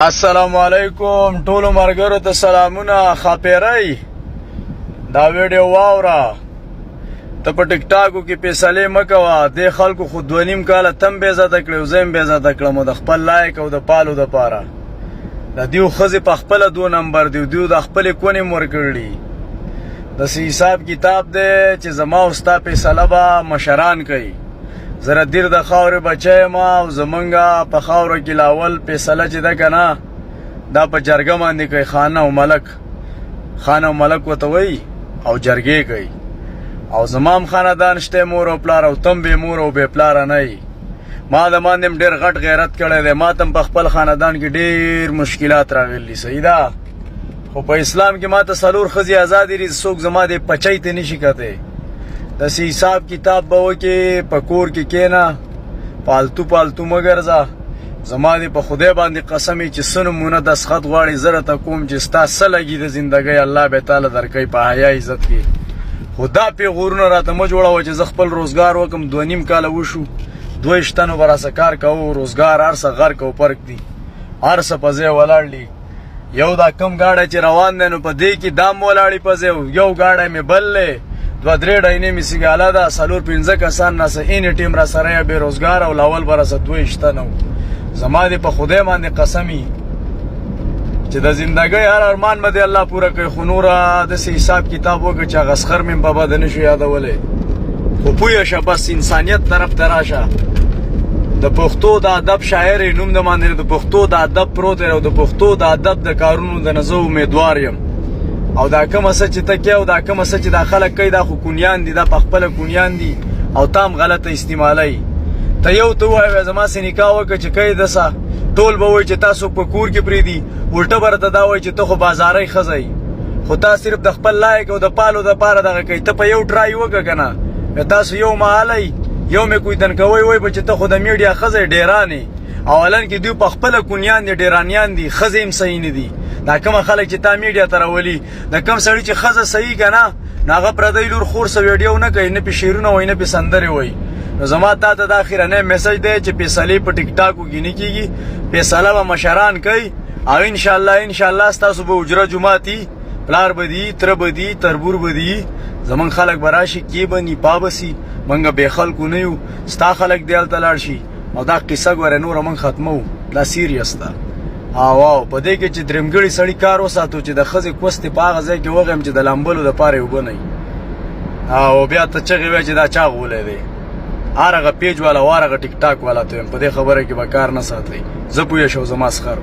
السلام علیکم ټولو مرګرو ته سلامونه. خاپیرئ دا ویډیو واوره، ته په ټیک ټاکو کې فیصلې مه کوه. دې خلکو خو 2.5 کاله تم بې عزته کړی او زه هم بې عزته کړم د خپل لایق او د پالو دپاره. د دیو ښځې په خپله 2 نمبر دی، دیو د خپلې کونې مور کړي. داسې حساب کتاب دی چې زما او ستا فیصله به مشران کوي. زه دیر د خاورې بچی یم او زمونږ په خاوره کې لاول فیصله چې ده که نه دا په جرګه باندې کوي. خانه او ملک ورته وایي او جرګې کوي. او زما هم خاندان شته، مور او پلار، او تم بې مور او بې پلاره نه یي. ما د باندې هم ډېر غټ غیرت کړی دی. ما ته هم په خپل خاندان کې ډېر مشکلات راغلي. صحیح ده، خو په اسلام کې ما ته 4 ښځې ازادې دي. څوک زما د پچۍ ته نشي کتی. داسې حساب کتاب به وکې، په کور کې کېنه، پالتو مه ګرځه. زما دې په خدای باندې قسم چې څه نمونه دستخط غواړي زه راته کوم چې ستا څه لګي د زندګۍ الله به تعالی درکوي په حیا عزت کې. خو دا پیغورونه راته مه جوړوه چې زه خپل روزګار وکړم. 2.5 کاله وشو، 2 تنو به راسه کار کوو، روزګار هر څه غرق او پرک دي، هر څه په ځای ولاړ دي. یو دا کم ګاډی چې روان دی نو په دې کې دام ولاړې په ځای، یو ګاډی مې بل دی، 2-3 ډاینې مې سیګاله ده، 4-5 کسان ناسه اینې ټیم را سره یا بېروزګار او لاول به راسه 2 تنه و. زما دې په خدای باندې قسمي چې د زندګۍ هر ارمان به دې الله پوره کوي. خو نوره داسې حساب کتاب وکړه چې هغه سخر مې په بده نه شو یادولی. خو پویه شه بس انسانیت طرف ته راشه. د پښتو د ادب شاعر یې، نوم د باندې د پښتو د ادب پروت دی او د پښتو د ادب د کارونو د نه زه امیدوار یم. او دا کومه څه چې ته کوې او دا کومه څه چې دا خلک کوي دا خو کونیان دي، دا په خپله کونیان دي او تا هم غلطه استعمالوي. ته یو ته ووایه زما سې نکاح وکړه چې کوې دسه، ټول به وایي چې تا څوک په کور کې پرېږدي، الټه به راته دا وایي چې ته خو بازارۍ ښځه یې. خو تا صرف د خپل لایق او د پالو دپاره دغه کوي. ته په یو ټرای وکړه که نه، تاسو یو محالی یو مې کویدن کوئ وایي به چې ته خو د میډیا ښځه یې ډیران یې. اولا کې دوی په خپله کونیان دي، ډیرانیان دي، ښځې هم صحیح نه دي. دا کومه خلک چې تا میډیا ته راولي، د کوم سړي چې ښځه صحیح که نه نو هغه پردی لور خور څه ویډیو نه کوي، نه پې شعرونه وایي، نه پې سندرې وایي. نو زما تا ته دا اخرنی میسج دی چې فیصلې په ټیک ټاکو کې نه کېږي، فیصله به مشران کوي. او انشاءالله ستاسو به اجره جوماتي، پلار به دي، تره به دي، تربور به دي، زمونږ خلک به راشي، کې به نپا به سي. موږ بې خلکو نه یو، ستا خلک دې هلته لاړ شي. او دا قصه ګوره نوره موږ ختمو، دا سیریس ده. او په دې کې چې درېمګړي سړي کار وساتو چې د ښځې کوستې په هغه ځای کې وغیم چې د لامبلو دپاره یې اوبه نه وي. او بیا ته چغې وایې چې دا چا غولی دی. هر هغه پیج والا او هر هغه ټیک ټاک والا ته وایم په دې خبره کې به کار نه ساتئ. زه پوه شو زما سخر